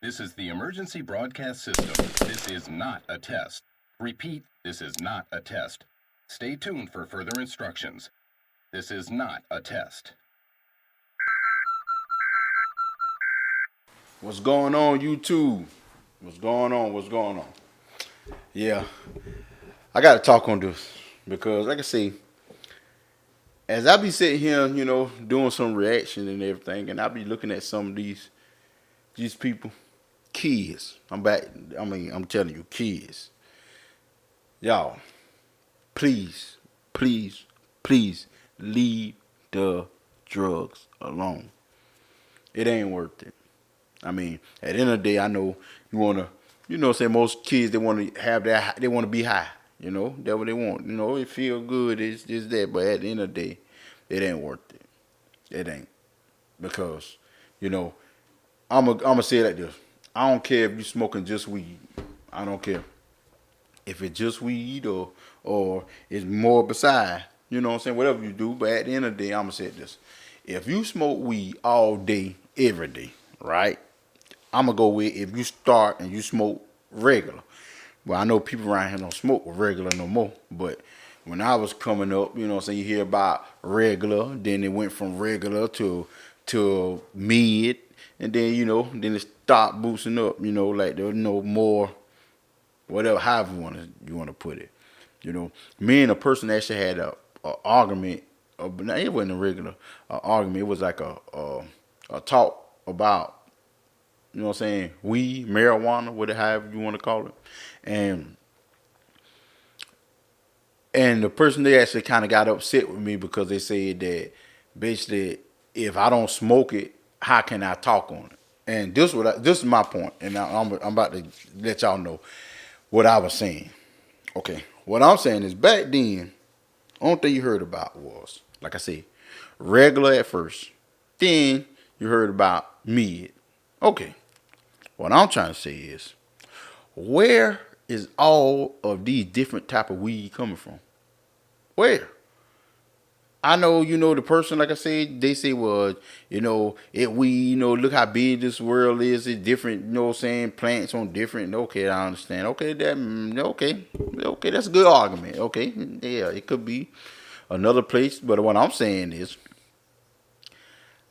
This is the emergency broadcast system. This is not a test. Repeat, this is not a test. Stay tuned for further instructions. This is not a test. What's going on, YouTube? What's going on? What's going on? Yeah, I got to talk on this because, like I say, as I be sitting here, doing some reaction and everything, and I be looking at some of these people, kids. I'm back. I mean, I'm telling you, kids. Y'all, please, please, please leave the drugs alone. It ain't worth it. I mean, at the end of the day, I know you wanna, say most kids they want to have that, they want to be high. That's what they want. It feel good. It's that, but at the end of the day, it ain't worth it. It ain't because, you know, I'm say it like this. I don't care if you smoking just weed. I don't care if it's just weed or it's more beside. You know what I'm saying? Whatever you do, but at the end of the day, I'm gonna say this. If you smoke weed all day, every day, right? I'm gonna go with if you start and you smoke regular. Well, I know people around here don't smoke regular no more, but when I was coming up, you know what I'm saying, you hear about regular, then it went from regular to mid, and then then it stopped boosting up, like there was no more whatever however you wanna put it. Me and a person actually had a argument, but it wasn't a regular argument, it was like a talk about what I'm saying, weed, marijuana, whatever however you want to call it. And and the person they actually kind of got upset with me because they said that basically if I don't smoke it, how can I talk on it? And this is my point, and I'm about to let y'all know what I was saying. Okay, what I'm saying is back then, only thing you heard about was, like I said, regular at first. Then you heard about mid. Okay, what I'm trying to say is, where is all of these different type of weed coming from? Where? I know, the person, like I said, they say, well, it we, look how big this world is. It's different, what I'm saying, plants on different. Okay, I understand. Okay, okay, that's a good argument. Okay, yeah, it could be another place. But what I'm saying is,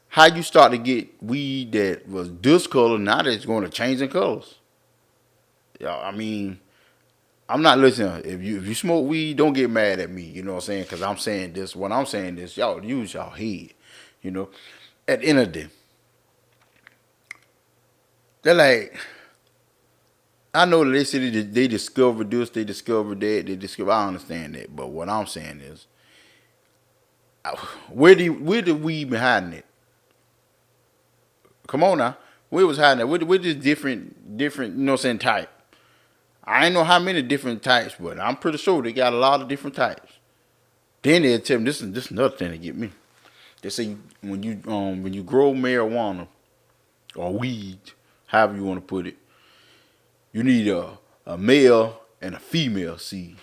how you start to get weed that was this color, now that it's going to change in colors. Yeah, I mean, I'm not listening. If you smoke weed, don't get mad at me. You know what I'm saying? Because I'm saying this. When I'm saying this, y'all use y'all head. You know, at the end of the day, they're like, I know that they said they discovered this, they discovered that, they discovered. I understand that, but what I'm saying is, where the weed been hiding it? Come on now, where was hiding it? Where this different, you know what I'm saying, type? I ain't know how many different types, but I'm pretty sure they got a lot of different types. Then they'll tell me this is another thing to get me. They say when you grow marijuana or weed, however you want to put it, you need a male and a female seed.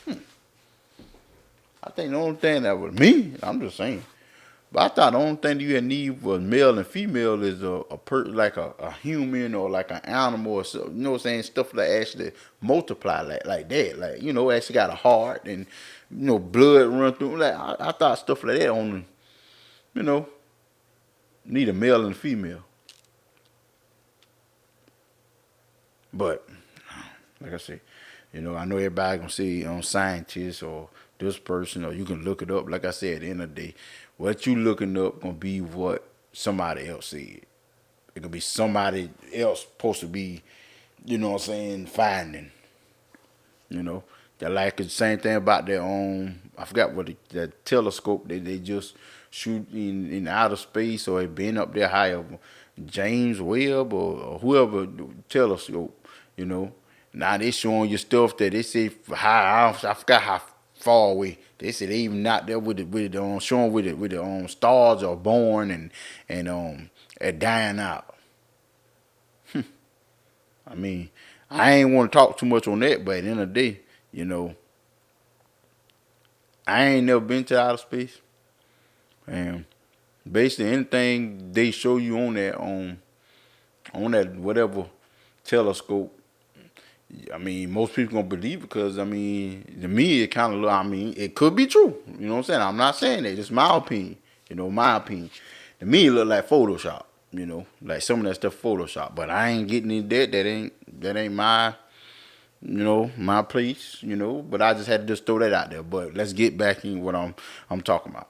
I think the only thing that was me, I'm just saying. But I thought the only thing you had need was male and female is like a human or like an animal or something. You know what I'm saying? Stuff that actually multiply like that. Like, actually got a heart and blood run through. Like I thought stuff like that only, you know, need a male and a female. But like I say, I know everybody gonna say scientists or this person or you can look it up. Like I said, at the end of the day, what you looking up gonna be what somebody else said. It could be somebody else supposed to be, what I'm saying, finding. You know, they like the same thing about their own. I forgot what the telescope they just shoot in outer space or it been up there higher. James Webb or whoever telescope. You know, now they showing you stuff that they say how I forgot how far away. They said they even not there with showing with the stars are born and dying out. I mean, I ain't want to talk too much on that, but at the end of the day, I ain't never been to outer space, and basically anything they show you on that on that whatever telescope. I mean, most people gonna believe it because I mean, to me, it kind of. I mean, it could be true. You know what I'm saying? I'm not saying that. Just my opinion. You know, my opinion. To me, it look like Photoshop. You know, like some of that stuff Photoshop. But I ain't getting into that. That ain't my. You know, my place. You know, but I just had to just throw that out there. But let's get back in what I'm talking about.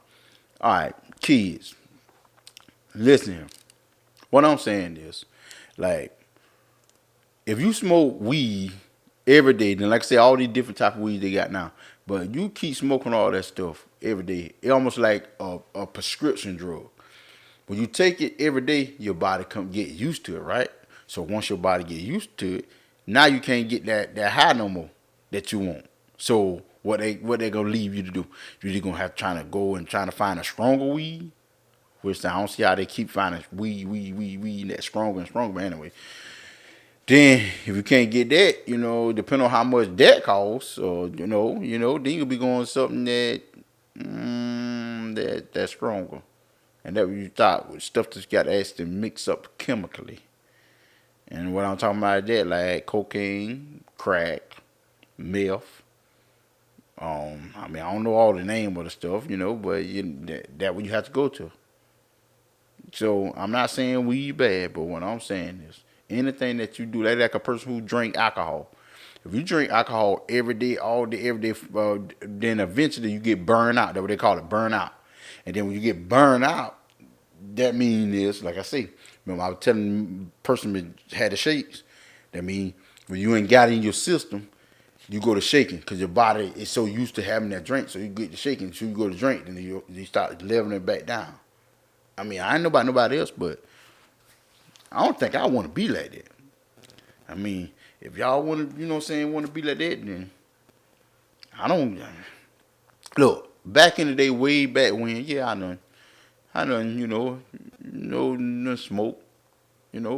All right, kids, listen here. What I'm saying is, like, if you smoke weed every day, then like I say, all these different type of weeds they got now, but you keep smoking all that stuff every day, it almost like a prescription drug. When you take it every day, your body come get used to it, right? So once your body get used to it, now you can't get that high no more that you want. So what they gonna leave you to do? You're either gonna have trying to go and trying to find a stronger weed, which I don't see how they keep finding weed that's stronger and stronger. But anyway, then if you can't get that, you know, depending on how much that costs, or then you'll be going something that's stronger, and that what you thought with stuff that's got actually mix up chemically. And what I'm talking about is that like cocaine, crack, meth. I mean I don't know all the name of the stuff, but that what you have to go to. So I'm not saying weed bad, but what I'm saying is anything that you do, like a person who drink alcohol. If you drink alcohol every day, all day, every day, then eventually you get burned out. That's what they call it, burn out. And then when you get burned out, that means is, like I say, remember I was telling the person that had the shakes, that means when you ain't got it in your system, you go to shaking because your body is so used to having that drink. So you get to shaking, so you go to drink, then you start leveling it back down. I mean, I ain't know about nobody else, but I don't think I want to be like that. I mean, if y'all want to, want to be like that, then I don't. Look, back in the day, way back when, yeah, I done, smoke,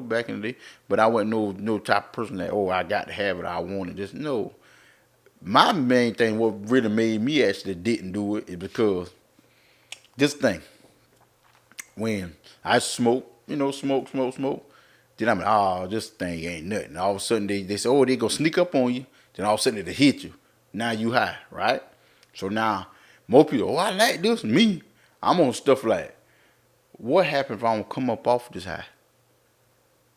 back in the day. But I wasn't no type of person that, I got to have it, I wanted this. No. My main thing, what really made me actually didn't do it, is because this thing, when I smoke, smoke, then I'm like, this thing ain't nothing. All of a sudden they say, they gonna sneak up on you. Then all of a sudden they hit you. Now you high, right? So now more people, I like this. Me, I'm on stuff like, what happens if I don't come up off this high?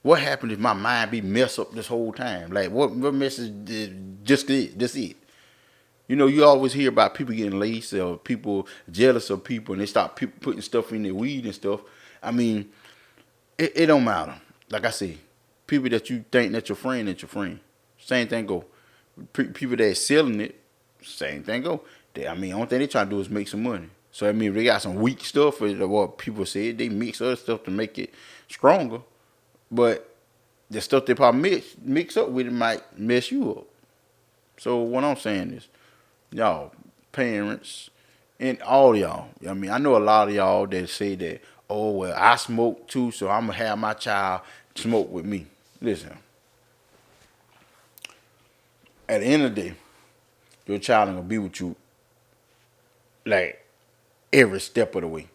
What happens if my mind be messed up this whole time? Like what message just it? You always hear about people getting laced or people jealous of people and they start putting stuff in their weed and stuff. I mean, it don't matter. Like I say, people that you think that your friend ain't your friend. Same thing go. People that selling it, same thing go. Only thing they trying to do is make some money. So I mean, if they got some weak stuff, or what people say, they mix other stuff to make it stronger. But the stuff they probably mix up with it might mess you up. So what I'm saying is, y'all, parents, and all y'all. I know a lot of y'all that say that, I smoke too, so I'm going to have my child smoke with me. Listen, at the end of the day, your child ain't going to be with you like every step of the way.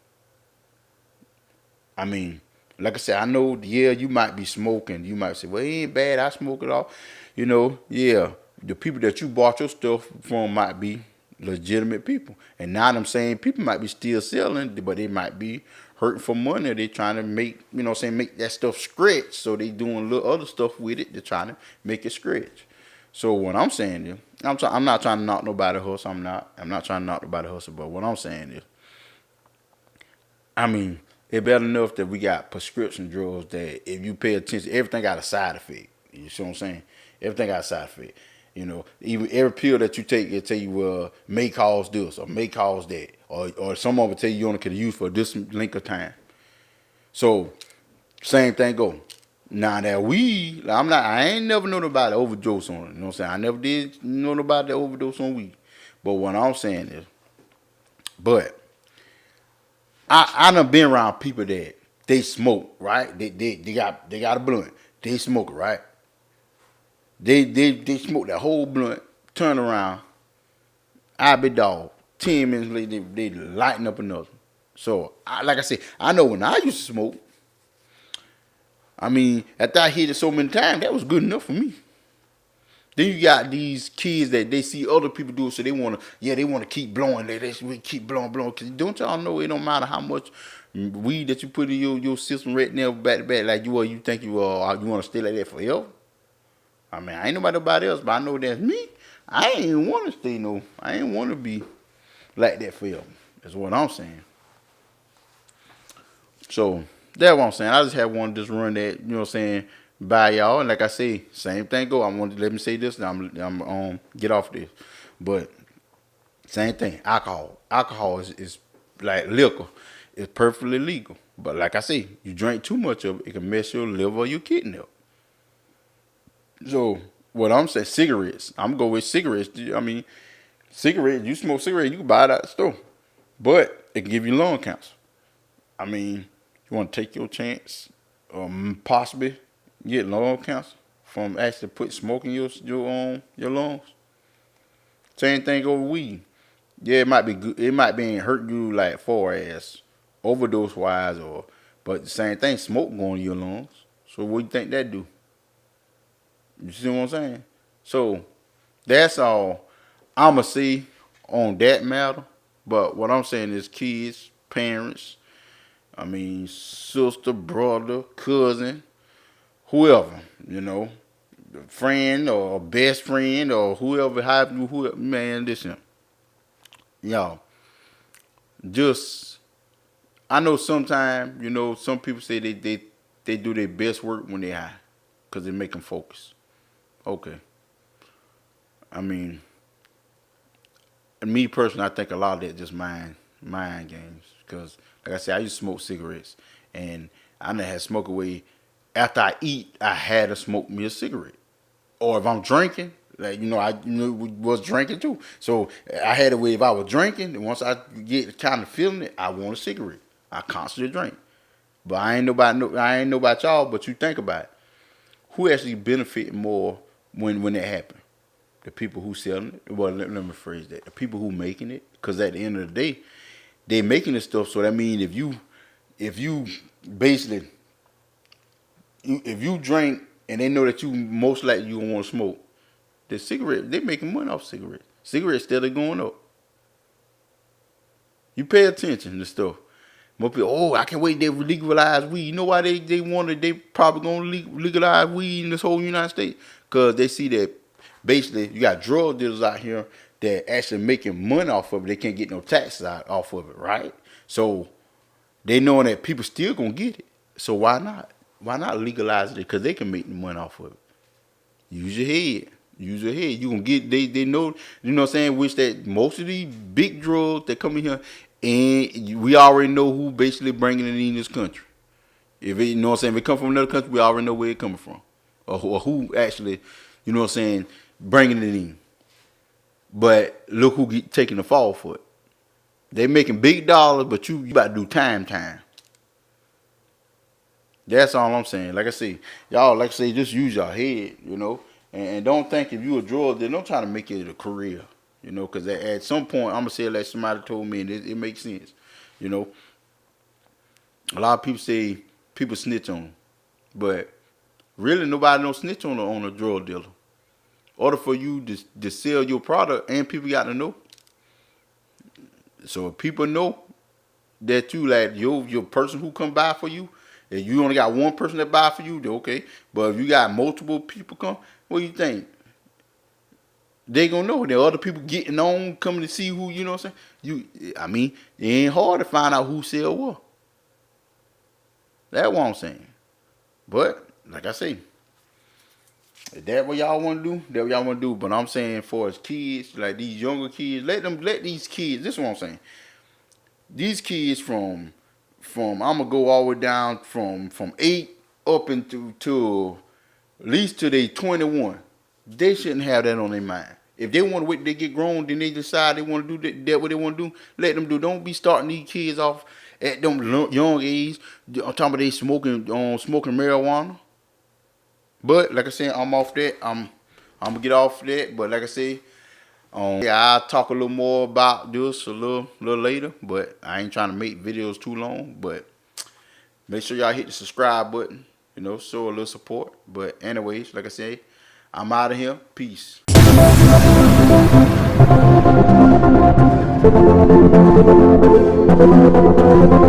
I mean, like I said, I know, you might be smoking. You might say, well, it ain't bad. I smoke it all. The people that you bought your stuff from might be legitimate people. And now them same people might be still selling, but they might be hurting for money. They trying to make, make that stuff stretch. So they doing a little other stuff with it. They're trying to make it stretch. So what I'm saying is, I'm not trying to knock nobody hustle. I'm not trying to knock nobody hustle. But what I'm saying is, it's better enough that we got prescription drugs that if you pay attention, everything got a side effect. You see what I'm saying? Everything got a side effect. Even every pill that you take, it tell you may cause this or may cause that, or some of it tell you only can use for this length of time. So same thing go. Now that weed, I ain't never known nobody overdose on it. You know what I'm saying? I never did know nobody that overdose on weed. But what I'm saying is, I done been around people that they smoke, right? They got a blunt. They smoke it, right? They smoke that whole blunt, turn around, I be dog. 10 minutes later, they lighten up another. So, like I said, I know when I used to smoke, I mean, after I hit it so many times, that was good enough for me. Then you got these kids that they see other people do it, so they want to, they want to keep blowing. They keep blowing. Cause don't y'all know it don't matter how much weed that you put in your system right now, back to back, like you think you want to stay like that forever. I mean, I ain't nobody else, but I know that's me. I ain't want to stay I ain't want to be like that forever. That's what I'm saying. So that's what I'm saying. I just have one just run that, you know what I'm saying, by y'all. And like I say, same thing go. I want to let me say this, and I'm get off this. But same thing, alcohol. Alcohol is like liquor. It's perfectly legal. But like I say, you drink too much of it, it can mess your liver or your kidney up. So what I'm saying, cigarettes. I'm gonna go with cigarettes. I mean, cigarettes. You smoke cigarettes, you can buy it at the store, but it can give you lung cancer. I mean, you want to take your chance, possibly get lung cancer from actually put smoke in your lungs. Same thing over weed. Yeah, it might be good. It might be hurt you like far as overdose wise, but the same thing, smoke going to your lungs. So what do you think that do? You see what I'm saying? So that's all I'ma see on that matter. But what I'm saying is kids, parents, I mean sister, brother, cousin, whoever, friend or best friend or whoever have you, whoever, man, listen, y'all, just I know sometimes, some people say they do their best work when they high, cause they make them focus. Okay, I mean, me personally, I think a lot of that just mind games. Cause like I said, I used to smoke cigarettes, and I done had smoke away. After I eat, I had to smoke me a cigarette. Or if I'm drinking, like I was drinking too. So I had a way if I was drinking, and once I get kind of feeling it, I want a cigarette. I constantly drink. But I ain't know about y'all, but you think about it. Who actually benefit more when that happen? The people who selling it. Well, let me phrase that. The people who making it. Because at the end of the day, they making this stuff. So that means if you basically if you drink and they know that you most likely you don't want to smoke, the cigarette, they making money off cigarettes. Cigarettes still going up. You pay attention to stuff. More people, I can't wait they legalize weed. You know why they probably gonna legalize weed in this whole United States? Cause they see that basically you got drug dealers out here that actually making money off of it. They can't get no taxes off of it, right? So they knowing that people still gonna get it. So why not? Why not legalize it? Because they can make the money off of it. Use your head. Use your head. You gonna get they know, what I'm saying, which that most of these big drugs that come in here, and we already know who basically bringing it in this country. If it, what I'm saying, if it come from another country, we already know where it coming from. Or who actually, what I'm saying, bringing it in. But look who taking the fall for it. They making big dollars, but you about to do time. That's all I'm saying. Like I say, y'all, just use your head, and don't think if you a drug dealer, don't try to make it a career, because at some point, I'm going to say it like somebody told me, and it makes sense, A lot of people say people snitch on them, but really nobody don't snitch on a drug dealer. In order for you to sell your product, and people got to know. So if people know that you like your person who come by for you, if you only got one person that buy for you, then okay. But if you got multiple people come, what do you think? They gonna know. There are other people getting on, coming to see who, what I'm saying? It ain't hard to find out who sell what. That's what I'm saying. But, like I say, if that what y'all want to do, that what y'all want to do. But I'm saying for as kids, like these younger kids, let these kids, this is what I'm saying. These kids from I'm gonna go all the way down from 8 up into to at least to they 21. They shouldn't have that on their mind. If they want to wait till they get grown, then they decide they want to do that what they want to do. Let them do. Don't be starting these kids off at them young age. I'm talking about they smoking marijuana. But like I said, I'm off that. I'm gonna get off that. But like I said, I'll talk a little more about this a little later, but I ain't trying to make videos too long. But make sure y'all hit the subscribe button, show a little support. But anyways, like I say, I'm out of here. Peace.